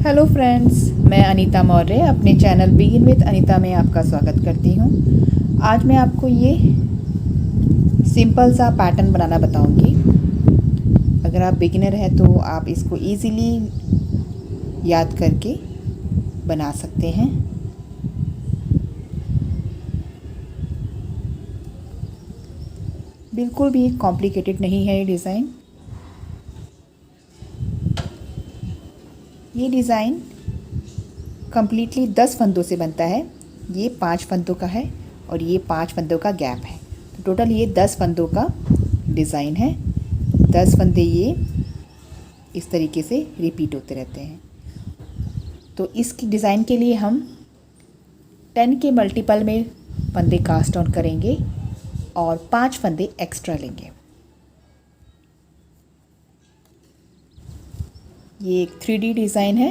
Hello friends, मैं अनीता मौर्य अपने channel begin with Anita में आपका स्वागत करती हूँ। आज मैं आपको ये सिंपल सा पैटर्न बनाना बताऊँगी। अगर आप बिगिनर हैं तो आप इसको इजीली याद करके बना सकते हैं। बिल्कुल भी कॉम्प्लिकेटेड नहीं है ये डिज़ाइन। ये डिज़ाइन कम्प्लीटली 10 फंदों से बनता है। ये 5 फंदों का है और ये 5 फंदों का गैप है, तो टोटल ये 10 फंदों का डिज़ाइन है। 10 फंदे ये इस तरीके से रिपीट होते रहते हैं। तो इस डिज़ाइन के लिए हम 10 के मल्टीपल में फंदे कास्ट ऑन करेंगे और 5 फंदे एक्स्ट्रा लेंगे। ये एक 3D डिज़ाइन है।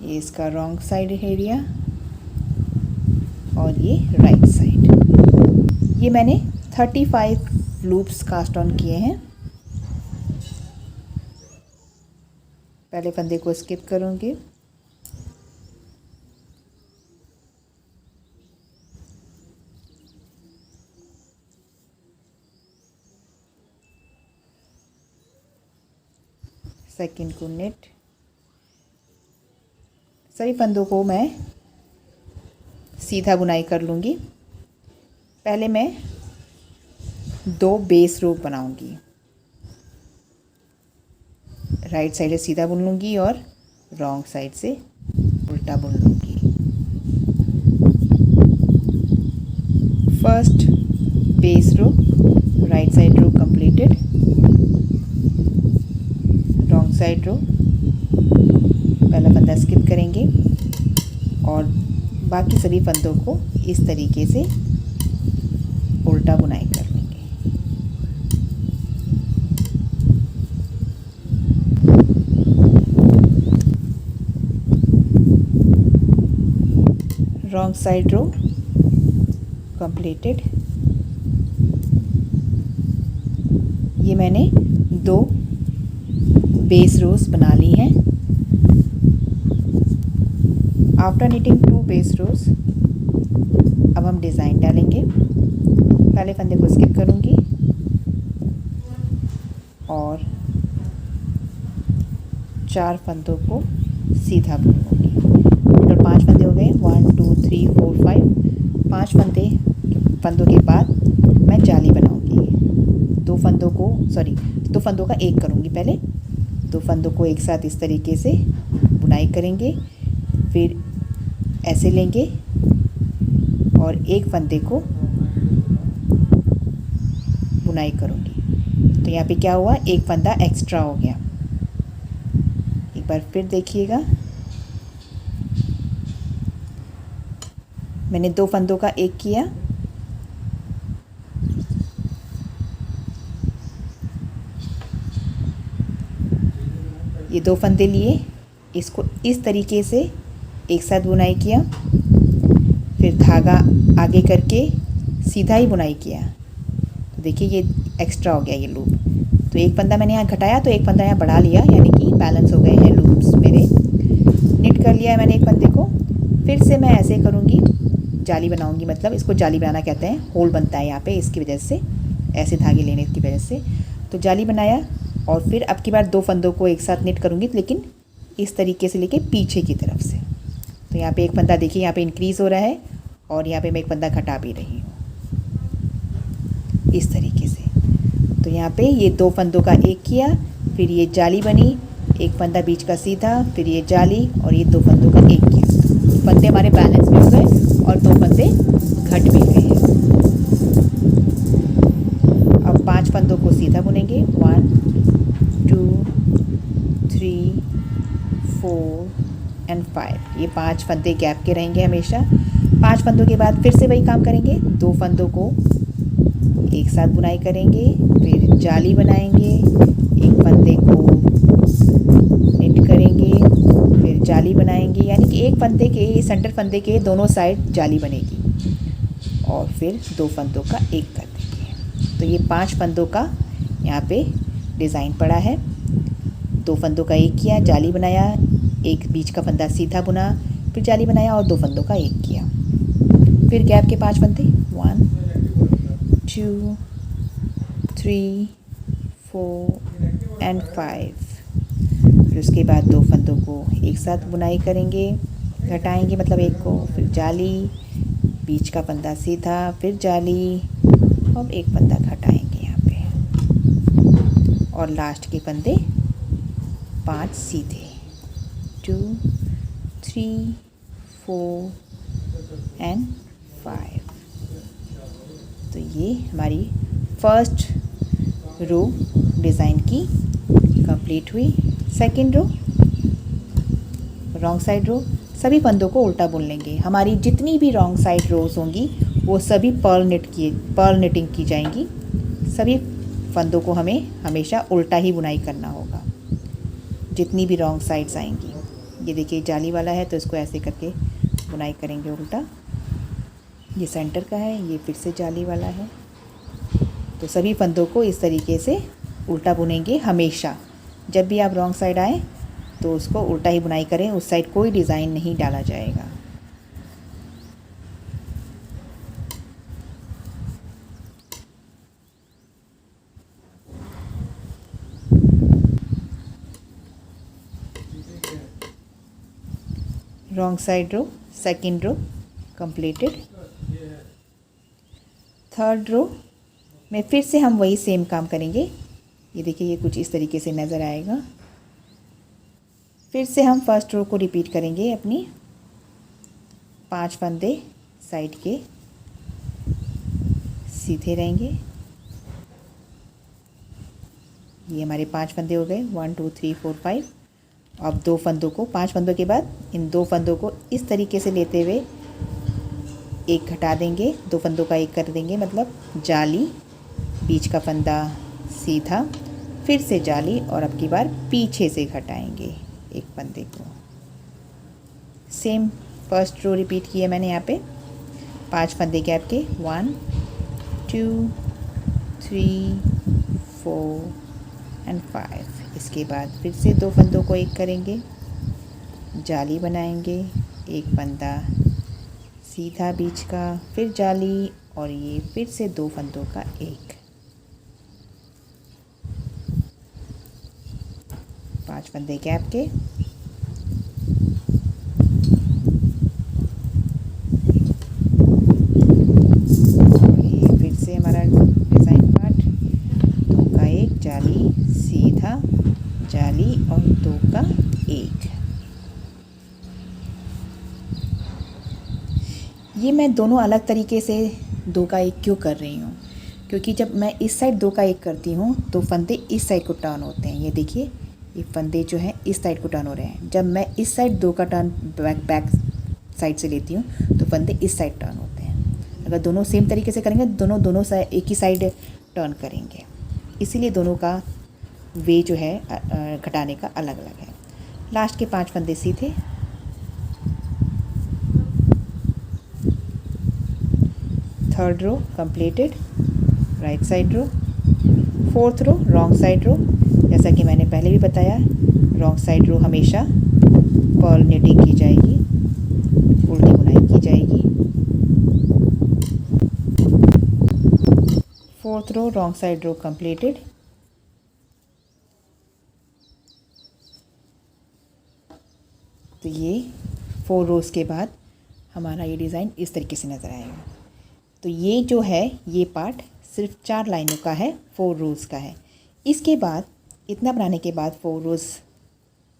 ये इसका रॉन्ग साइड एरिया और ये राइट साइड। ये मैंने 35 लूप्स कास्ट ऑन किए हैं। पहले फंदे को स्किप करूँगी। सेकंड को नेट। सभी फंदों को मैं सीधा बुनाई कर लूँगी। पहले मैं 2 बेस रो बनाऊँगी। राइट साइड से सीधा बुन लूँगी और रॉन्ग साइड से उल्टा बुन लूँगी। फर्स्ट बेस रो, right side row completed. Wrong side रो, पहला फंदा स्किप करेंगे और बाकी सभी फंदों को इस तरीके से उल्टा बुनाई कर लेंगे। Wrong side row completed. ये मैंने 2 बेस रोज बना ली हैं। आफ्टर नीटिंग 2 बेस रोज अब हम डिज़ाइन डालेंगे। पहले फंदे को स्किप करूँगी और 4 फंदों को सीधा बुनूंगी। टोटल 5 फंदे हो गए। 1 2 3 4 5। 5 फंदों के बाद मैं जाली बनाऊंगी। 2 फंदों का एक करूँगी। पहले 2 फंदों को एक साथ इस तरीके से बुनाई करेंगे, फिर ऐसे लेंगे और एक फंदे को बुनाई करूँगी। तो यहाँ पे क्या हुआ, एक फंदा एक्स्ट्रा हो गया। एक बार फिर देखिएगा, मैंने 2 फंदों का एक किया, ये 2 फंदे लिए, इसको इस तरीके से एक साथ बुनाई किया, फिर धागा आगे करके सीधा ही बुनाई किया। तो देखिए ये एक्स्ट्रा हो गया ये लूप। तो एक फंदा मैंने यहाँ घटाया तो एक फंदा यहाँ बढ़ा लिया, यानी कि बैलेंस हो गए हैं लूप्स मेरे। निट कर लिया है मैंने एक फंदे को। फिर से मैं ऐसे करूँगी, जाली बनाऊँगी। मतलब इसको जाली बनाना कहते हैं, होल बनता है यहाँ पे इसकी वजह से, ऐसे धागे लेने की वजह से। तो जाली बनाया और फिर अब की बार 2 फंदों को एक साथ निट करूँगी, लेकिन इस तरीके से लेके पीछे की तरफ से। तो यहाँ पे एक फंदा देखिए यहाँ पे इंक्रीज़ हो रहा है और यहाँ पे मैं एक फंदा घटा भी रही हूँ इस तरीके से। तो यहाँ पे ये 2 फंदों का एक किया, फिर ये जाली बनी, एक फंदा बीच का सीधा, फिर ये जाली और ये 2 फंदों का एक किया। फंदे हमारे बैलेंस भी हो गए और 2 फंदे घट भी गए हैं। अब 5 फंदों को सीधा बुनेंगे। 1 2 3 4 एंड 5। ये 5 फंदे गैप के रहेंगे हमेशा। 5 फंदों के बाद फिर से वही काम करेंगे। 2 फंदों को एक साथ बुनाई करेंगे, फिर जाली बनाएंगे, एक फंदे को निट करेंगे, फिर जाली बनाएंगे, यानी कि एक फंदे के सेंटर फंदे के दोनों साइड जाली बनेगी और फिर 2 फंदों का एक कर देंगे। तो ये 5 फंदों का यहाँ पे डिज़ाइन पड़ा है। दो फंदों का एक किया, जाली बनाया, एक बीच का फंदा सीधा बुना, फिर जाली बनाया और दो फंदों का एक किया। फिर गैप के 5 फंदे, 1 2 3 4 एंड 5। फिर उसके बाद दो फंदों को एक साथ बुनाई करेंगे, घटाएंगे मतलब एक को, फिर जाली, बीच का फंदा सीधा, फिर जाली और एक फंदा घटाएंगे यहाँ पे, और लास्ट के फंदे 5 सीधे, 2 3 4 एंड 5। तो ये हमारी फर्स्ट रो डिज़ाइन की कंप्लीट हुई। सेकंड रो, रॉन्ग साइड रो, सभी फंदों को उल्टा बुन लेंगे। हमारी जितनी भी रॉन्ग साइड रोज़ होंगी वो सभी पर्ल निटिंग की जाएंगी। सभी फंदों को हमें हमेशा उल्टा ही बुनाई करना होगा, जितनी भी रॉन्ग साइड्स आएंगी। ये देखिए जाली वाला है तो इसको ऐसे करके बुनाई करेंगे उल्टा। ये सेंटर का है, ये फिर से जाली वाला है। तो सभी फंदों को इस तरीके से उल्टा बुनेंगे हमेशा। जब भी आप रॉन्ग साइड आए तो उसको उल्टा ही बुनाई करें, उस साइड कोई डिज़ाइन नहीं डाला जाएगा। Wrong side row, second row completed. Third row में फिर से हम वही सेम काम करेंगे। ये देखिए ये कुछ इस तरीके से नज़र आएगा। फिर से हम फर्स्ट रो को रिपीट करेंगे अपनी। 5 फंदे साइड के सीधे रहेंगे। ये हमारे 5 फंदे हो गए, 1 2 3 4 5। अब दो फंदों को, 5 फंदों के बाद इन दो फंदों को इस तरीके से लेते हुए एक घटा देंगे, दो फंदों का एक कर देंगे, मतलब जाली, बीच का फंदा सीधा, फिर से जाली, और अब की बार पीछे से घटाएंगे एक फंदे को। सेम फर्स्ट रो रिपीट किया मैंने यहाँ पे। 5 फंदे गैप के, 1 2 3 4 एंड 5। इसके बाद फिर से दो फंदों को एक करेंगे, जाली बनाएंगे, एक फंदा सीधा बीच का, फिर जाली, और ये फिर से दो फंदों का एक। 5 फंदे गैप के, और ये फिर से हमारा डिज़ाइन पार्ट, दो का एक, जाली सीधा, जाली और दो का एक। ये मैं दोनों अलग तरीके से दो का एक क्यों कर रही हूँ, क्योंकि जब मैं इस साइड दो का एक करती हूँ तो फंदे इस साइड को टर्न होते हैं। ये देखिए ये फंदे जो हैं इस साइड को टर्न हो रहे हैं। जब मैं इस साइड दो का टर्न बैक साइड से लेती हूँ तो फंदे इस साइड टर्न होते हैं। अगर दोनों सेम तरीके से करेंगे दोनों साइड एक ही साइड टर्न करेंगे, इसीलिए दोनों का वे जो है घटाने का अलग अलग है। लास्ट के 5 फंदे सीधे, third row completed, right side row. Fourth row wrong side row, जैसा कि मैंने पहले भी बताया, रॉन्ग साइड रो हमेशा पर्ल निटिंग की जाएगी, उल्टी बुनाई की जाएगी। Fourth row wrong side row completed. तो ये 4 रोज़ के बाद हमारा ये डिज़ाइन इस तरीके से नज़र आएगा। तो ये जो है ये पार्ट सिर्फ 4 लाइनों का है, 4 रोज़ का है। इसके बाद इतना बनाने के बाद 4 रोज़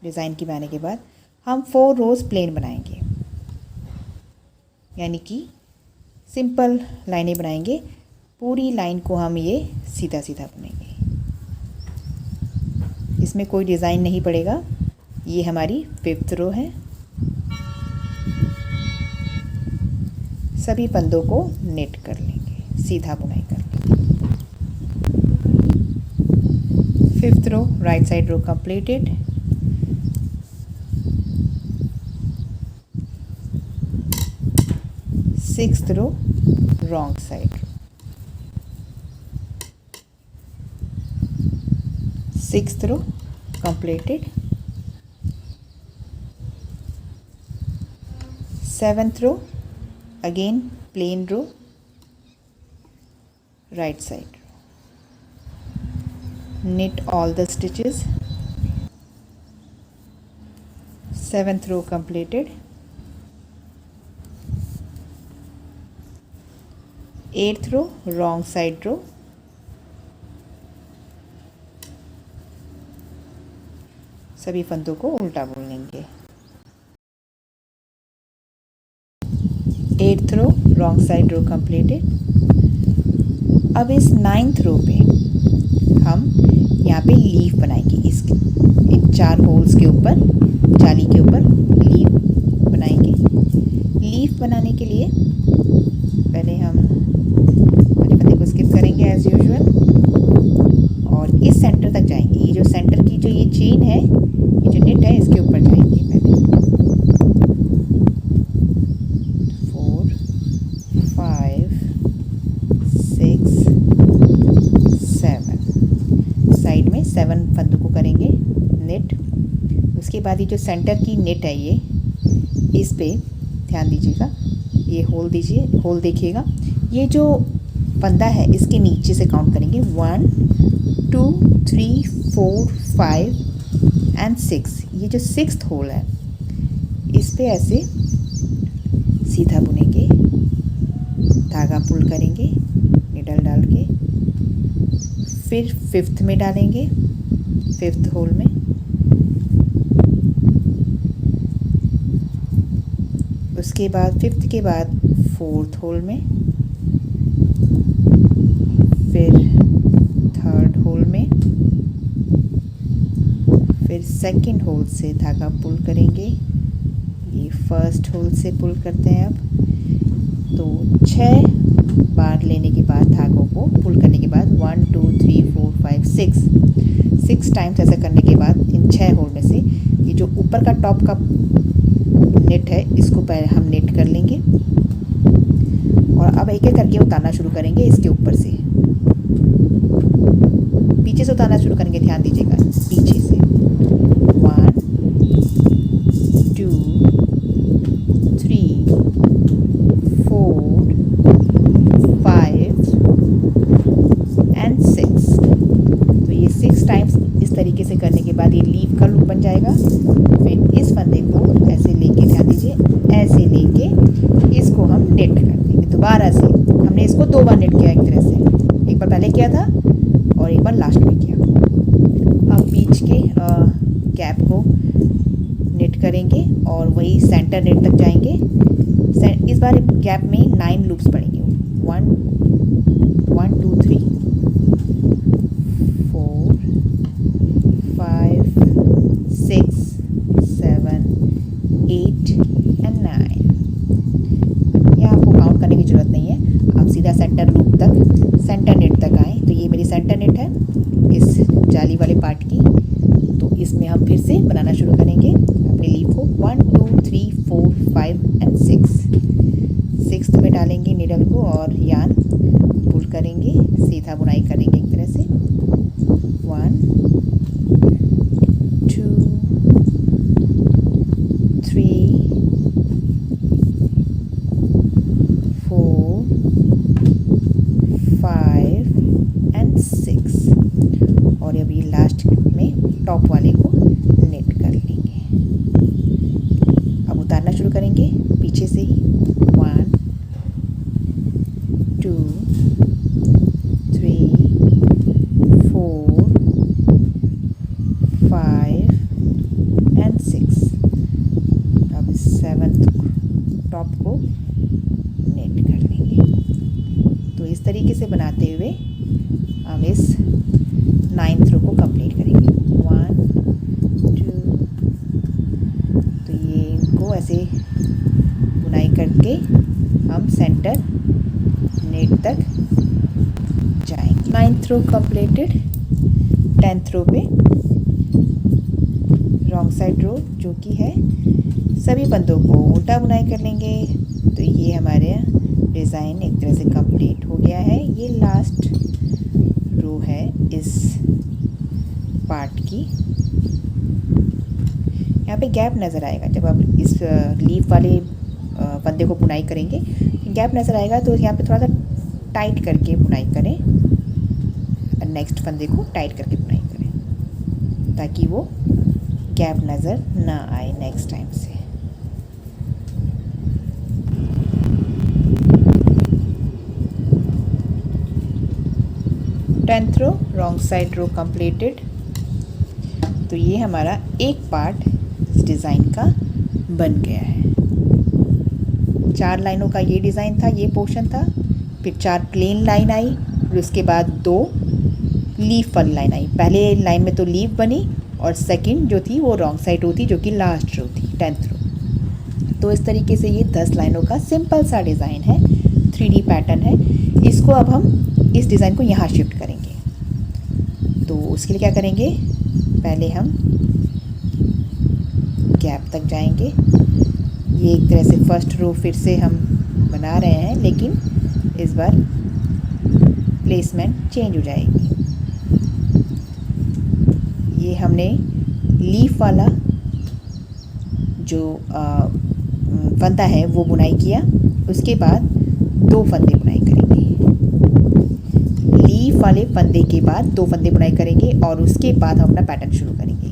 डिज़ाइन की बनाने के बाद हम 4 रोज़ प्लेन बनाएंगे, यानी कि सिंपल लाइनें बनाएंगे। पूरी लाइन को हम ये सीधा सीधा बुनेंगे, इसमें कोई डिज़ाइन नहीं पड़ेगा। ये हमारी 5th रो है। सभी फंदों को नेट कर लेंगे, सीधा बुनाई कर लेंगे। 5th row right side row completed. Sixth row wrong side row, 6th row completed. 7th row, again plain row, right side. Knit all the stitches. 7th row completed. 8th row, wrong side row. सभी फंदों को उल्टा बुन लेंगे। 8th रो wrong side row completed. अब इस 9th रो पे हम यहाँ पे लीफ बनाएंगे। इसके इन 4 होल्स के ऊपर, जाली के ऊपर लीफ बनाएंगे। लीफ बनाने के लिए पहले हम वाले फंदे को स्किप करेंगे एज यूजुअल और इस सेंटर तक जाएंगे। ये जो सेंटर की जो ये चेन है, ये जो निट है, इसके ऊपर जाएंगे पहले। 4 5 6 7 साइड में 7 फंदों को करेंगे निट। उसके बाद ये जो सेंटर की निट है, ये इस पे ध्यान दीजिएगा, ये होल दीजिए, होल देखिएगा। ये जो फंदा है इसके नीचे से काउंट करेंगे 1 2 3 4 5 एंड 6। ये जो 6th होल है इस पे ऐसे सीधा बुनेंगे, धागा पुल करेंगे निडल डाल के, फिर 5th में डालेंगे, 5th होल में, उसके बाद 5th के बाद 4th होल में, फिर 3rd होल में, फिर 2nd होल से धागा पुल करेंगे। ये 1st होल से पुल करते हैं। अब तो 6 बार लेने के बाद धागों को पुल करने के बाद 1 2 3 4 5 6 टाइम्स ऐसा करने के बाद इन 6 होल में से ये जो ऊपर का टॉप का नेट है इसको पहले हम नेट कर लेंगे और अब एक एक करके उतारना शुरू करेंगे। इसके ऊपर से पीछे से उतारना शुरू करेंगे, ध्यान दीजिएगा, पीछे से 1 2 3 4 5 एंड 6। तो ये 6 टाइम्स इस तरीके से करने के बाद ये लीफ का लूप बन जाएगा। फिर इस फंदे को ऐसे लेके, ध्यान दीजिए, ऐसे लेके इसको हम नेट कर देंगे दोबारा से। हमने इसको 2 बार नेट किया एक तरह से, एक बार पहले किया था और एक बार लास्ट में किया। अब बीच के गैप को नेट करेंगे और वही सेंटर नेट तक जाएंगे। इस बार गैप में 9 लूप्स पड़ेंगे। 1 1 2 3 4 5 6 7 8 एंड 9। यह आपको काउंट करने की ज़रूरत नहीं है, आप सीधा सेंटर लूप तक, सेंटर नेट तक आए। तो ये मेरी सेंटर नेट है इस जाली वाले पार्ट की। तो इसमें हम फिर से बनाना शुरू करेंगे अपने लीफ को। 1 2 3 4 5 एंड 6 में डालेंगे निडल को और यान पुल करेंगे, सीधा बुनाई करेंगे एक तरह से। 1 2 3 4 5 एंड 6 और अभी लास्ट में टॉप वाले को नेट कर लेंगे। अब उतारना शुरू करेंगे पीछे से ही। 1 2 3 4 5 एंड 6। अब 7th टॉप को नेट कर लेंगे। तो इस तरीके से बनाते हुए हम इस 9th रो को कंप्लीट करेंगे। 1 2। तो ये इनको ऐसे बुनाई करके हम सेंटर नेट तक जाएंगे। 9th रो कंप्लीटेड। 10th रो पे रॉन्ग साइड रो जो कि है, सभी फंदों को उल्टा बुनाई कर लेंगे। तो ये हमारे डिज़ाइन एक तरह से कंप्लीट हो गया है। ये लास्ट रो है इस पार्ट की। यहाँ पे गैप नज़र आएगा। जब आप इस लीफ वाले फंदे को बुनाई करेंगे गैप नज़र आएगा, तो यहाँ पे थोड़ा सा टाइट करके बुनाई करें और नेक्स्ट फंदे को टाइट करके बुनाई करें ताकि वो गैप नज़र ना आए नेक्स्ट टाइम से। टेंथ रो रॉन्ग साइड रो कंप्लीटेड। तो ये हमारा एक पार्ट इस डिज़ाइन का बन गया है। 4 लाइनों का ये डिज़ाइन था, ये पोर्शन था, फिर 4 प्लेन लाइन आई, फिर उसके बाद 2 लीफ वाली लाइन आई। पहले लाइन में तो लीफ बनी और सेकंड जो थी वो रॉन्ग साइड रो थी जो कि लास्ट रो थी, 10th रो। तो इस तरीके से ये 10 लाइनों का सिंपल सा डिज़ाइन है, 3D पैटर्न है। इसको अब हम इस डिज़ाइन को यहाँ शिफ्ट करेंगे। तो उसके लिए क्या करेंगे, पहले हम गैप तक जाएंगे। ये एक तरह से फर्स्ट रो फिर से हम बना रहे हैं, लेकिन इस बार प्लेसमेंट चेंज हो जाएगी। ये हमने लीफ वाला जो फंदा है वो बुनाई किया, उसके बाद 2 फंदे बुनाई करेंगे। लीफ वाले फंदे के बाद 2 फंदे बुनाई करेंगे और उसके बाद हम अपना पैटर्न शुरू करेंगे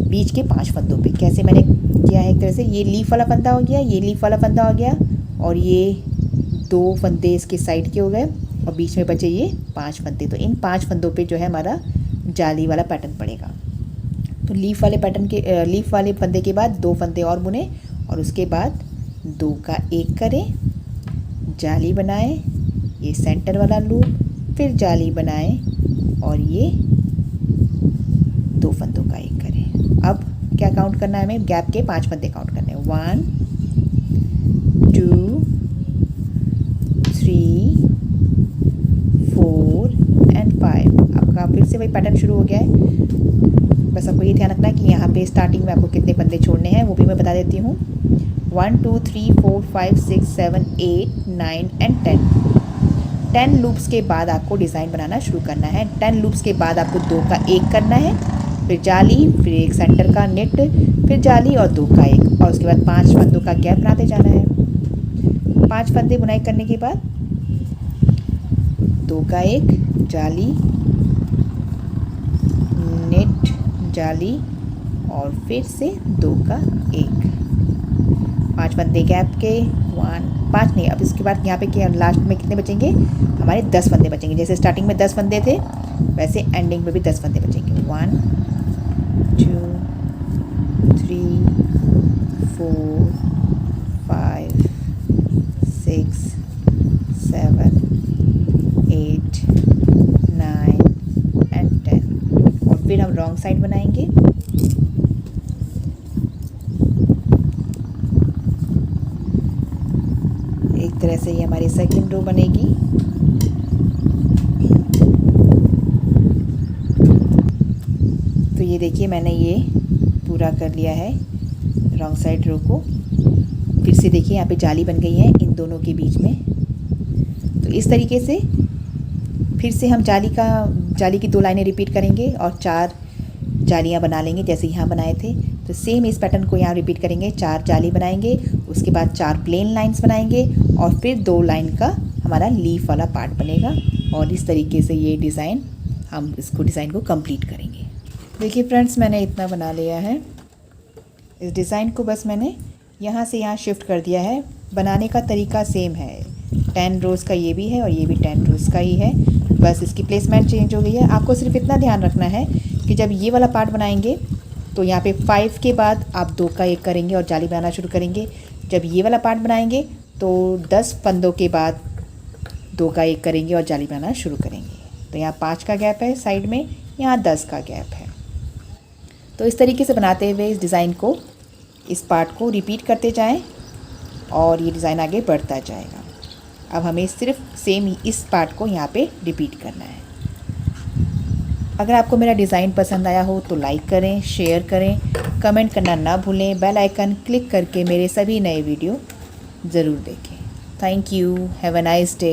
बीच के 5 फंदों पे। कैसे मैंने किया है, एक तरह से ये लीफ वाला फंदा हो गया, ये लीफ वाला फंदा हो गया और ये 2 फंदे इसके साइड के हो गए और बीच में बचे ये 5 फंदे। तो इन 5 फंदों पे जो है हमारा जाली वाला पैटर्न पड़ेगा। तो लीफ वाले पैटर्न के लीफ वाले फंदे के बाद 2 फंदे और बुने और उसके बाद 2 का 1 करें, जाली बनाएं, ये सेंटर वाला लूप, फिर जाली बनाएं और ये 2 फंदों का 1 करें। अब क्या काउंट करना है हमें, गैप के 5 फंदे काउंट करने हैं। 1 2 3 4 एंड 5। आपका फिर से वही पैटर्न शुरू हो गया है। बस आपको ये ध्यान रखना है कि यहाँ पे स्टार्टिंग में आपको कितने फंदे छोड़ने हैं वो भी मैं बता देती हूँ। 1 2 3 4 5 6 7 8 9 एंड 10 लूप्स के बाद आपको डिज़ाइन बनाना शुरू करना है। 10 लूप्स के बाद आपको 2 का 1 करना है, फिर जाली, फिर एक सेंटर का नेट, फिर जाली और 2 का 1 और उसके बाद 5 फंदों का गैप बनाते जाना है। 5 फंदे बुनाई करने के बाद 2 का 1, जाली, नेट, जाली और फिर से 2 का 1। 5 फंदे गैप के, 5 नहीं, अब इसके बाद यहाँ पे क्या लास्ट में कितने बचेंगे हमारे 10 फंदे बचेंगे। जैसे स्टार्टिंग में 10 फंदे थे वैसे एंडिंग में भी 10 फंदे बचेंगे। 1 2 3 4 5 6 7 8 9 एंड 10 और फिर हम रॉन्ग साइड बनाएंगे। एक तरह से ये हमारी सेकंड रो बनेगी। तो ये देखिए मैंने ये पूरा कर लिया है रॉन्ग साइड रो को। फिर से देखिए यहाँ पे जाली बन गई है इन दोनों के बीच में। तो इस तरीके से फिर से हम जाली की 2 लाइनें रिपीट करेंगे और 4 जालियाँ बना लेंगे जैसे यहाँ बनाए थे। तो सेम इस पैटर्न को यहाँ रिपीट करेंगे, 4 जाली बनाएंगे, उसके बाद 4 प्लेन लाइंस बनाएंगे और फिर 2 लाइन का हमारा लीफ वाला पार्ट बनेगा। और इस तरीके से ये डिज़ाइन हम इसको डिज़ाइन को कंप्लीट करेंगे। देखिए फ्रेंड्स, मैंने इतना बना लिया है। इस डिज़ाइन को बस मैंने यहाँ से यहाँ शिफ्ट कर दिया है। बनाने का तरीका सेम है, 10 रोज़ का ये भी है और ये भी 10 रोज़ का ही है, बस इसकी प्लेसमेंट चेंज हो गई है। आपको सिर्फ इतना ध्यान रखना है कि जब ये वाला पार्ट बनाएंगे तो यहाँ पे 5 के बाद आप 2 का 1 करेंगे और जाली बनाना शुरू करेंगे। जब ये वाला पार्ट बनाएंगे तो 10 फंदों के बाद 2 का 1 करेंगे और जाली बनाना शुरू करेंगे। तो यहाँ 5 का गैप है साइड में, यहाँ 10 का गैप है। तो इस तरीके से बनाते हुए इस डिज़ाइन को, इस पार्ट को रिपीट करते जाएं और ये डिज़ाइन आगे बढ़ता जाएगा। अब हमें सिर्फ सेम इस पार्ट को यहाँ पे रिपीट करना है। अगर आपको मेरा डिज़ाइन पसंद आया हो तो लाइक करें, शेयर करें, कमेंट करना ना भूलें। बेल आइकन क्लिक करके मेरे सभी नए वीडियो ज़रूर देखें। Thank you. Have a nice day.